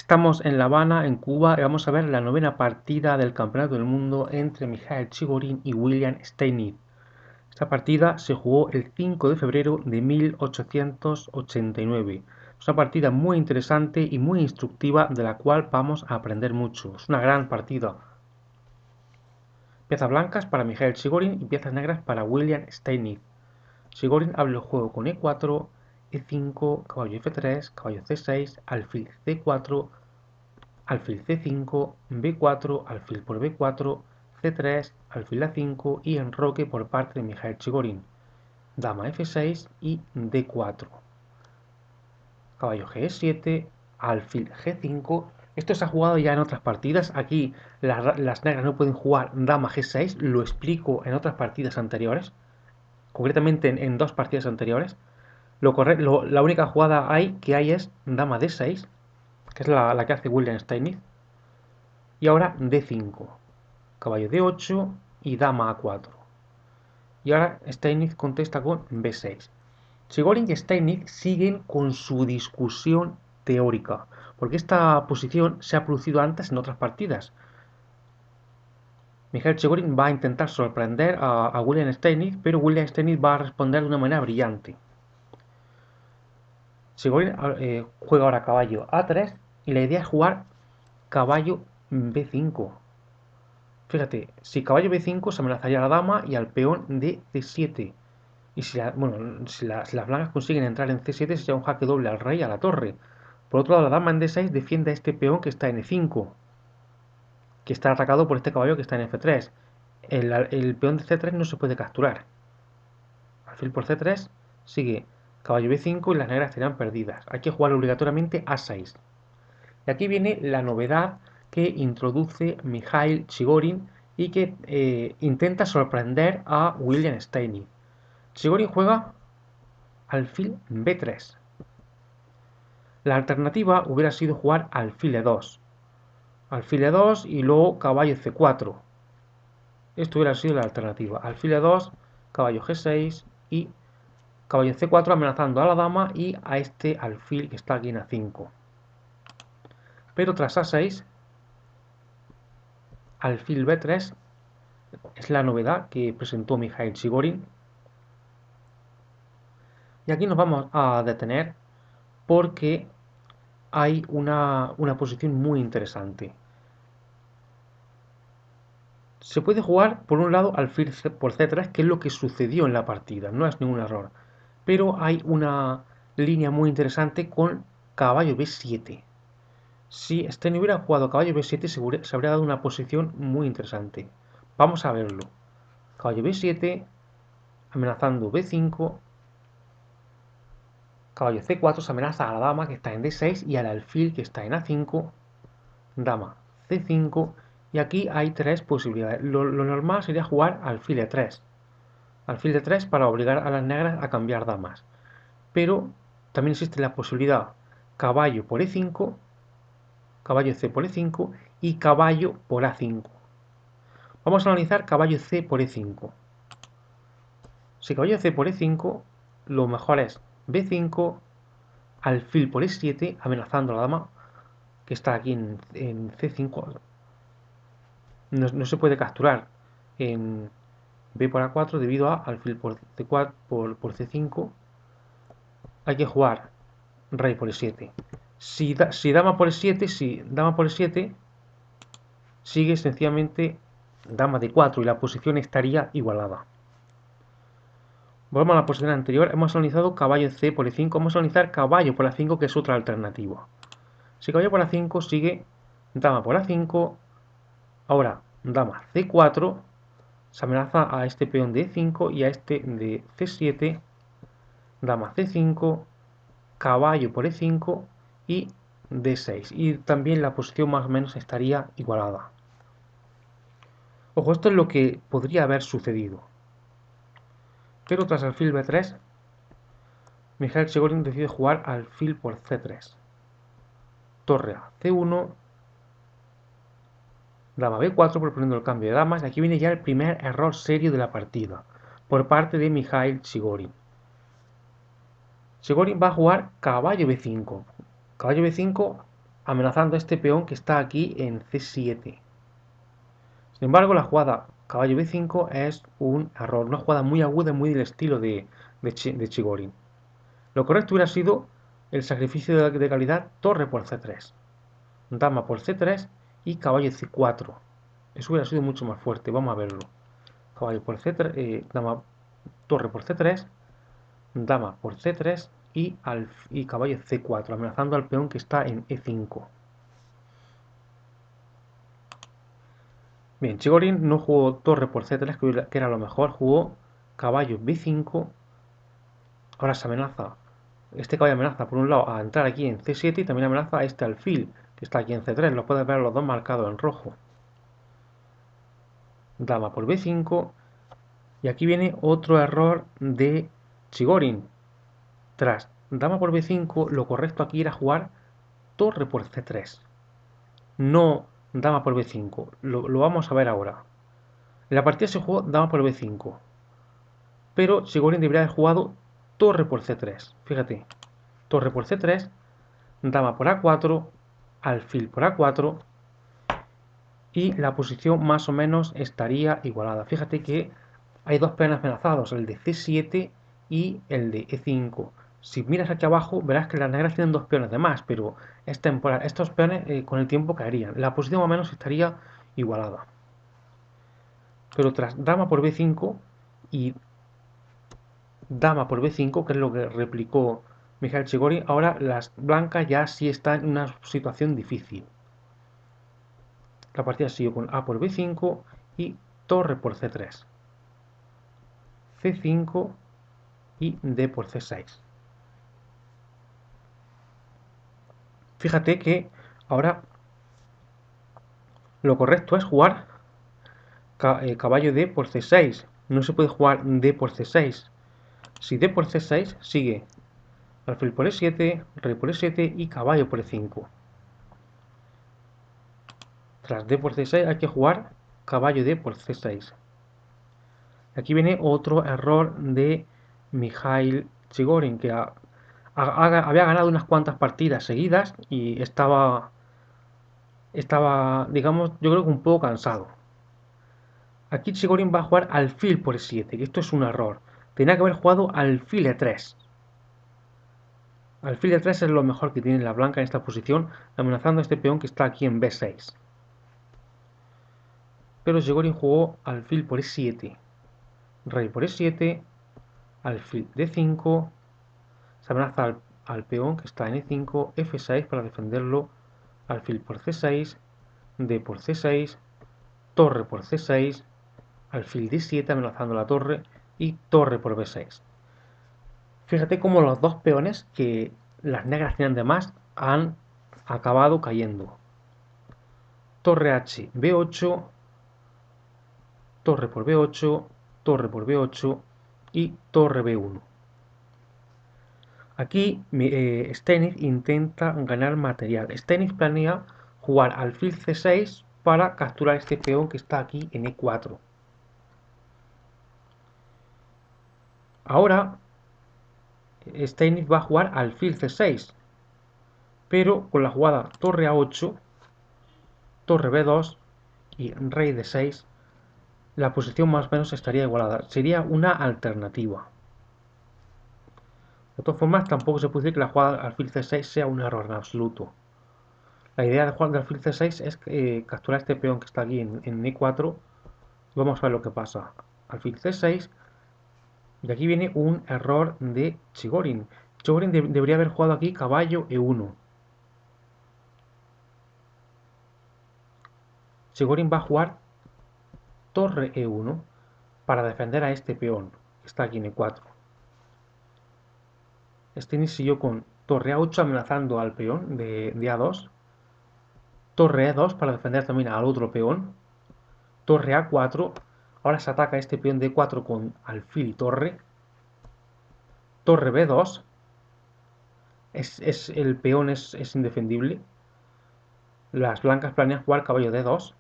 Estamos en La Habana, en Cuba, y vamos a ver la novena partida del Campeonato del Mundo entre Mikhail Chigorin y William Steinitz. Esta partida se jugó el 5 de febrero de 1889. Es una partida muy interesante y muy instructiva de la cual vamos a aprender mucho. Es una gran partida. Piezas blancas para Mikhail Chigorin y piezas negras para William Steinitz. Chigorin abre el juego con E4, E5, caballo F3, caballo C6, alfil C4, alfil C5, B4, alfil por B4, C3, alfil A5 y enroque por parte de Mikhail Chigorin. Dama F6 y D4. Caballo G7, alfil G5. Esto se ha jugado ya en otras partidas. Aquí las negras no pueden jugar dama G6. Lo explico en otras partidas anteriores. Concretamente en dos partidas anteriores. La única jugada que hay es dama D6, que es la que hace William Steinitz. Y ahora D5, caballo D8 y dama A4. Y ahora Steinitz contesta con B6. Chigorin y Steinitz siguen con su discusión teórica, porque esta posición se ha producido antes en otras partidas. Mikhail Chigorin va a intentar sorprender a William Steinitz, pero William Steinitz va a responder de una manera brillante. Chigorin juega ahora caballo A3 y la idea es jugar caballo B5. Fíjate, si caballo B5 se amenazaría a la dama y al peón de C7. Y si las blancas consiguen entrar en C7 sería un jaque doble al rey y a la torre. Por otro lado, la dama en D6 defiende a este peón que está en E5, que está atacado por este caballo que está en F3. El peón de C3 no se puede capturar. Alfil por C3 sigue caballo B5 y las negras estarían perdidas. Hay que jugar obligatoriamente A6. Y aquí viene la novedad que introduce Mikhail Chigorin y que intenta sorprender a William Steinitz. Chigorin juega alfil B3. La alternativa hubiera sido jugar alfil E2. Alfil E2 y luego caballo C4. Esto hubiera sido la alternativa. Alfil E2, caballo G6 y caballo C4 amenazando a la dama y a este alfil que está aquí en A5. Pero tras A6, alfil B3 es la novedad que presentó Mikhail Chigorin. Y aquí nos vamos a detener porque hay una posición muy interesante. Se puede jugar por un lado alfil por C3, que es lo que sucedió en la partida, no es ningún error. Pero hay una línea muy interesante con caballo B7. Si este no hubiera jugado caballo B7 se habría dado una posición muy interesante. Vamos a verlo. Caballo B7, amenazando B5. Caballo C4 se amenaza a la dama que está en D6 y al alfil que está en A5. Dama C5. Y aquí hay tres posibilidades. Lo normal sería jugar alfil E3. Alfil de 3 para obligar a las negras a cambiar damas. Pero también existe la posibilidad caballo por E5, caballo C por E5 y caballo por A5. Vamos a analizar caballo C por E5. Si caballo C por E5, lo mejor es B5, alfil por E7, amenazando a la dama que está aquí en C5. No se puede capturar en B por A4 debido a alfil por C4 por C5. Hay que jugar rey por E7. Si dama por E7, sigue sencillamente dama de 4 y la posición estaría igualada. Volvemos a la posición anterior. Hemos analizado caballo C por E5. Vamos a analizar caballo por A5, que es otra alternativa. Si caballo por A5 sigue dama por A5. Ahora dama C4. Se amenaza a este peón de E5 y a este de C7. Dama C5. Caballo por E5 y D6. Y también la posición más o menos estaría igualada. Ojo, esto es lo que podría haber sucedido. Pero tras alfil B3, Mikhail Chigorin decide jugar alfil por C3. Torre a C1. Dama B4 proponiendo el cambio de damas. Y aquí viene ya el primer error serio de la partida. Por parte de Mikhail Chigorin. Chigorin va a jugar caballo B5. Caballo B5 amenazando a este peón que está aquí en C7. Sin embargo, la jugada caballo B5 es un error, una jugada muy aguda y muy del estilo de Chigorin. Lo correcto hubiera sido el sacrificio de calidad torre por C3, dama por C3 y caballo C4. Eso hubiera sido mucho más fuerte, vamos a verlo. Caballo por C3, torre por C3, dama por C3 y caballo C4, amenazando al peón que está en E5. Bien, Chigorin no jugó torre por C3, que era lo mejor, jugó caballo B5. Ahora se amenaza, este caballo amenaza por un lado a entrar aquí en C7 y también amenaza a este alfil, que está aquí en C3, lo puedes ver los dos marcados en rojo. Dama por B5, y aquí viene otro error de Chigorin. Tras dama por B5, lo correcto aquí era jugar torre por C3, no dama por B5. Lo vamos a ver ahora. En la partida se jugó dama por B5, pero Chigorin debería haber jugado torre por C3. Fíjate, torre por C3, dama por A4, alfil por A4 y la posición más o menos estaría igualada. Fíjate que hay dos peones amenazados, el de C7 y el de E5. Si miras aquí abajo verás que las negras tienen dos peones de más, pero es temporal. Estos peones con el tiempo caerían. La posición más o menos estaría igualada. Pero tras dama por B5 y dama por B5, que es lo que replicó Mikhail Chigorin, ahora las blancas ya sí están en una situación difícil. La partida siguió con A por B5 y torre por C3, C5 y D por C6. Fíjate que ahora lo correcto es jugar caballo D por C6. No se puede jugar D por C6. Si D por C6 sigue alfil por E7, rey por E7 y caballo por E5. Tras D por C6 hay que jugar caballo D por C6. Aquí viene otro error de Mikhail Chigorin, que había ganado unas cuantas partidas seguidas y estaba, digamos, yo creo que un poco cansado. Aquí Chigorin va a jugar alfil por E7, que esto es un error. Tenía que haber jugado alfil E3. Alfil E3 es lo mejor que tiene la blanca en esta posición, amenazando a este peón que está aquí en B6. Pero Chigorin jugó alfil por E7, rey por E7, alfil D5, se amenaza al peón que está en E5, F6 para defenderlo, alfil por C6, D por C6, torre por C6, alfil D7 amenazando la torre y torre por B6. Fíjate cómo los dos peones que las negras tienen de más han acabado cayendo. Torre H, B8, torre por B8, torre por B8 y torre B1. Aquí Stennis intenta ganar material. Stennis planea jugar alfil C6 para capturar este peón que está aquí en E4. Ahora Stennis va a jugar alfil C6, pero con la jugada torre A8, torre B2 y rey D6, la posición más o menos estaría igualada. Sería una alternativa. De todas formas, tampoco se puede decir que la jugada alfil C6 sea un error en absoluto. La idea de jugar de alfil C6 es capturar este peón que está aquí en E4. Vamos a ver lo que pasa. Alfil C6. Y aquí viene un error de Chigorin. Chigorin debería haber jugado aquí caballo E1. Chigorin va a jugar torre E1 para defender a este peón que está aquí en E4. Stennis siguió con torre A8 amenazando al peón de A2. Torre E2 para defender también al otro peón. Torre A4. Ahora se ataca este peón de E4 con alfil y torre. Torre B2. El peón es indefendible. Las blancas planean jugar caballo D2.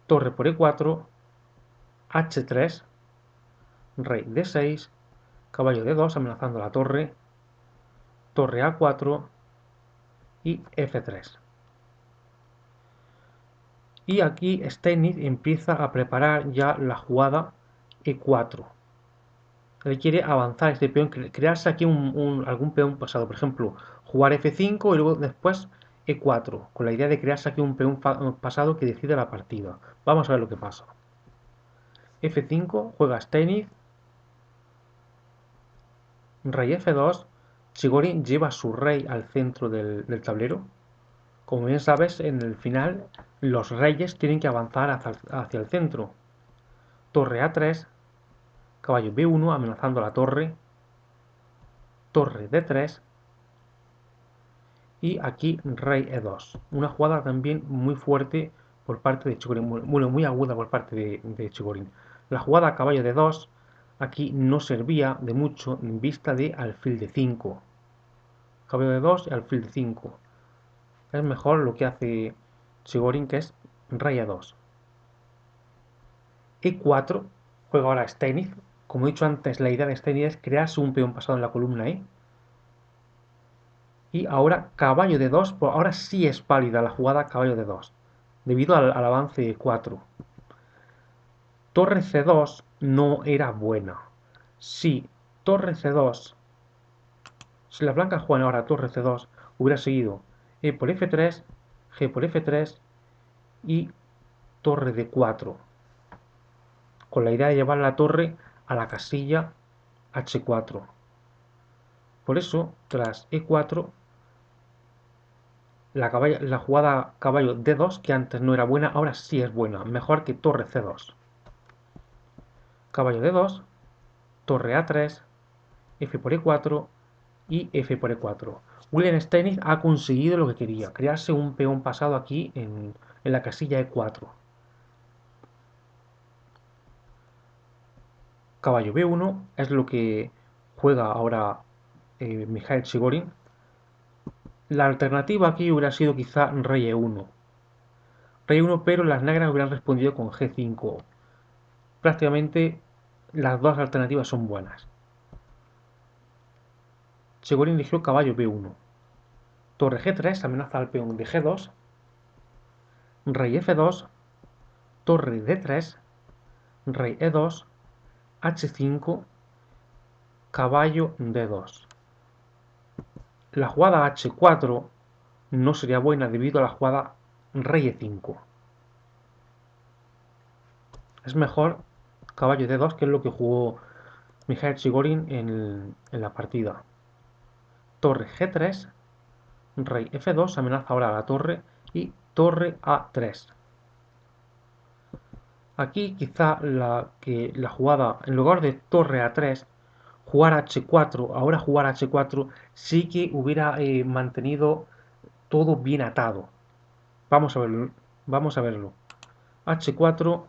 Torre por E4. H3. Rey D6. Caballo D2 amenazando la torre. Torre A4. y F3. Y aquí Steinitz empieza a preparar ya la jugada E4. Él quiere avanzar este peón, crearse aquí algún peón pasado. Por ejemplo, jugar F5 y luego después E4, con la idea de crearse aquí un peón pasado que decide la partida. Vamos a ver lo que pasa. F5, juega Steinitz, rey F2, Chigorin lleva a su rey al centro del tablero. Como bien sabes, en el final los reyes tienen que avanzar hacia el centro. Torre A3, caballo B1 amenazando la torre, torre D3 y aquí rey E2. Una jugada también muy fuerte por parte de Chigorin, muy aguda por parte de Chigorin. La jugada caballo D2 aquí no servía de mucho en vista de alfil D5. Caballo D2 y alfil D5. Es mejor lo que hace Chigorin, que es rey E2. E4, juega ahora Steinitz. Como he dicho antes, la idea de Steinitz es crearse un peón pasado en la columna E. Y ahora caballo de 2, pues ahora sí es válida la jugada caballo de 2, debido al avance de 4. Torre C2 no era buena. Si torre C2, si las blancas juegan ahora torre C2, hubiera seguido E por F3, G por F3 y torre D4, con la idea de llevar la torre a la casilla H4. Por eso, tras E4, la jugada caballo D2, que antes no era buena, ahora sí es buena, mejor que torre C2. Caballo D2, torre A3, F por E4 y F por E4. William Steinitz ha conseguido lo que quería, crearse un peón pasado aquí en la casilla E4. Caballo B1 es lo que juega ahora Mikhail Chigorin. La alternativa aquí hubiera sido quizá rey E1. Rey 1, pero las negras hubieran respondido con G5. Prácticamente las dos alternativas son buenas. Chigorin eligió caballo B1. Torre G3 amenaza al peón de G2. Rey F2. Torre D3. Rey E2. H5. Caballo D2. La jugada H4 no sería buena debido a la jugada Rey E5. Es mejor caballo D2, que es lo que jugó Mikhail Chigorin en la partida. Torre G3. Rey F2 amenaza ahora a la torre y torre A3. Aquí quizá la jugada, en lugar de torre A3, jugar H4, ahora jugar H4, sí que hubiera mantenido todo bien atado. Vamos a verlo. Vamos a verlo. H4,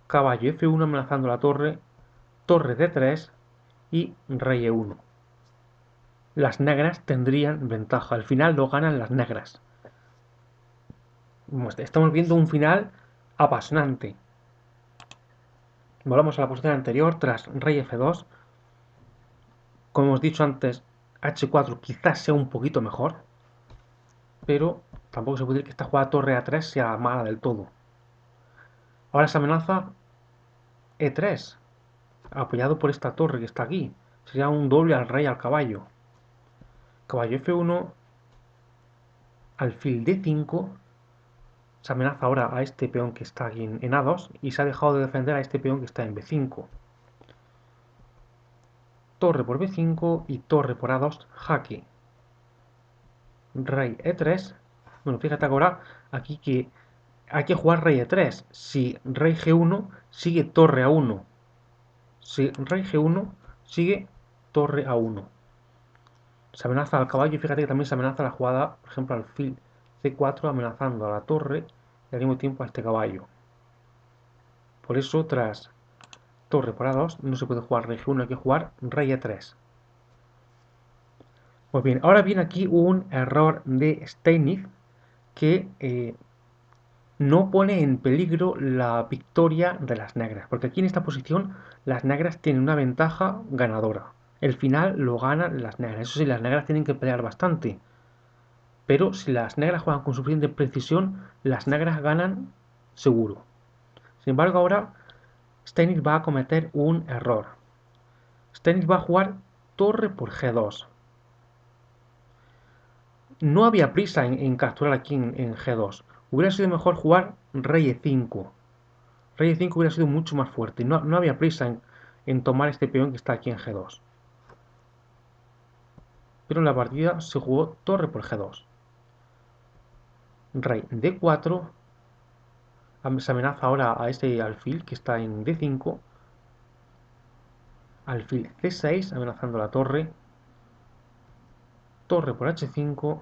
caballo F1 amenazando la torre, torre D3 y rey E1. Las negras tendrían ventaja. Al final lo ganan las negras. Estamos viendo un final apasionante. Volvamos a la posición anterior tras rey F2. Como hemos dicho antes, H4 quizás sea un poquito mejor, pero tampoco se puede decir que esta jugada torre A3 sea mala del todo. Ahora se amenaza E3, apoyado por esta torre que está aquí. Sería un doble al rey al caballo. Caballo F1, alfil D5. Se amenaza ahora a este peón que está aquí en A2 y se ha dejado de defender a este peón que está en B5. Torre por B5 y torre por A2, jaque. Rey E3. Bueno, fíjate ahora aquí que hay que jugar rey E3. Si rey G1 sigue torre A1. Si rey G1 sigue torre A1. Se amenaza al caballo y fíjate que también se amenaza la jugada, por ejemplo, alfil C4 amenazando a la torre y al mismo tiempo a este caballo. Por eso, tras torre por A2 no se puede jugar rey G1, hay que jugar rey E3. Pues bien, ahora viene aquí un error de Steinitz que no pone en peligro la victoria de las negras, porque aquí en esta posición las negras tienen una ventaja ganadora. El final lo ganan las negras. Eso sí, las negras tienen que pelear bastante. Pero si las negras juegan con suficiente precisión, las negras ganan seguro. Sin embargo, ahora Steinitz va a cometer un error. Steinitz va a jugar torre por G2. No había prisa en capturar aquí en G2. Hubiera sido mejor jugar rey E5. Rey E5 hubiera sido mucho más fuerte. No había prisa en tomar este peón que está aquí en G2. Pero en la partida se jugó torre por G2. Rey D4. Se amenaza ahora a este alfil que está en D5. Alfil C6 amenazando la torre. Torre por H5.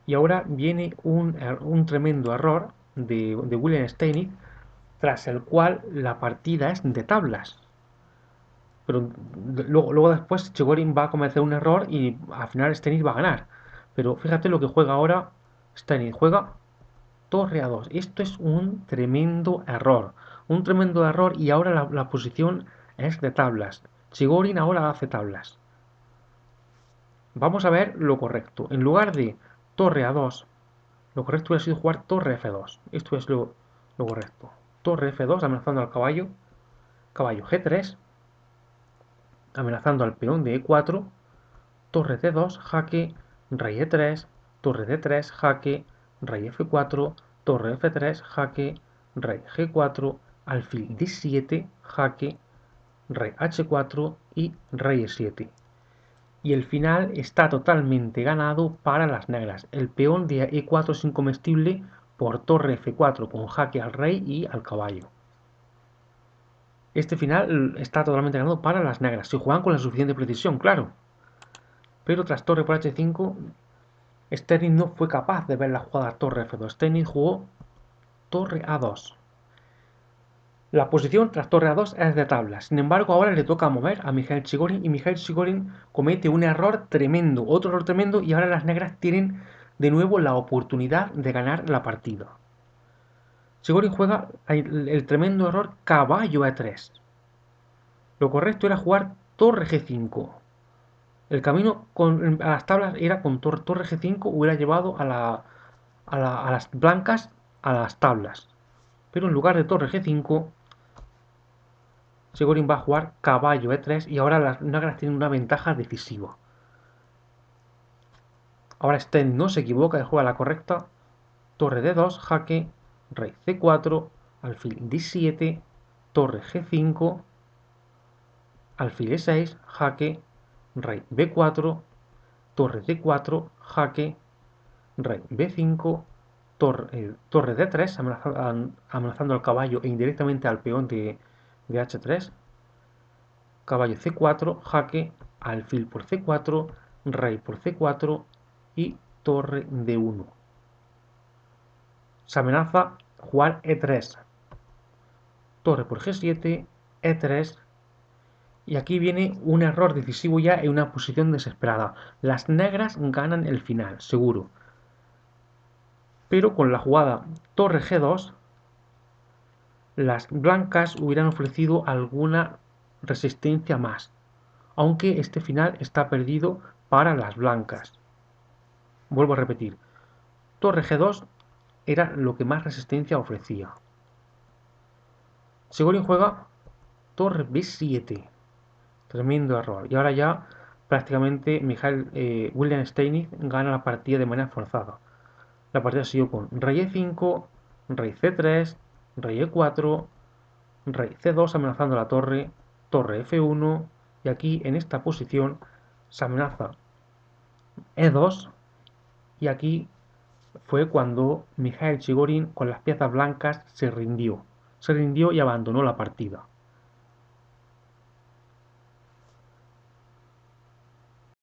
Y ahora viene un tremendo error de William Steinitz, tras el cual la partida es de tablas. Pero luego después Chigorin va a cometer un error y al final Steinitz va a ganar. Pero fíjate lo que juega ahora Steinitz. Juega torre a 2. Esto es un tremendo error. Un tremendo error y ahora la posición es de tablas. Chigorin ahora hace tablas. Vamos a ver lo correcto. En lugar de torre a 2, lo correcto hubiera sido jugar torre F2. Esto es lo correcto. Torre F2 amenazando al caballo. Caballo G3 amenazando al peón de E4. Torre D2, jaque. Rey E3. Torre D3, jaque. Rey F4. Torre F3, jaque. Rey G4. Alfil D7, jaque. Rey H4 y Rey E7. Y el final está totalmente ganado para las negras. El peón de E4 es incomestible por torre F4 con jaque al rey y al caballo. Este final está totalmente ganado para las negras, si juegan con la suficiente precisión, claro. Pero tras torre por H5, Steinitz no fue capaz de ver la jugada torre F2. Steinitz jugó torre A2. La posición tras torre A2 es de tabla. Sin embargo, ahora le toca mover a Mikhail Chigorin y Mikhail Chigorin comete un error tremendo, otro error tremendo, y ahora las negras tienen de nuevo la oportunidad de ganar la partida. Chigorin juega el tremendo error caballo E3. Lo correcto era jugar torre G5. El camino a las tablas era con torre G5, hubiera llevado a las blancas a las tablas. Pero en lugar de torre G5, Chigorin va a jugar caballo E3 y ahora las negras tienen una ventaja decisiva. Ahora Sten no se equivoca y juega la correcta. Torre D2, jaque, rey C4, alfil D7, torre G5, alfil E6, jaque, rey B4, torre D4, jaque, rey B5, torre D3, amenazando al caballo e indirectamente al peón de H3, caballo C4, jaque, alfil por C4, rey por C4 y torre D1. Se amenaza jugar E3, torre por G7, E3, y aquí viene un error decisivo ya en una posición desesperada. Las negras ganan el final, seguro. Pero con la jugada torre G2, las blancas hubieran ofrecido alguna resistencia más, aunque este final está perdido para las blancas. Vuelvo a repetir, torre G2 era lo que más resistencia ofrecía. Chigorin juega torre B7, tremendo error. Y ahora ya prácticamente William Steinitz gana la partida de manera forzada. La partida siguió con rey E5, rey C3, rey E4, rey C2 amenazando la torre, torre F1 y aquí en esta posición se amenaza E2 y aquí fue cuando Mikhail Chigorin con las piezas blancas se rindió y abandonó la partida.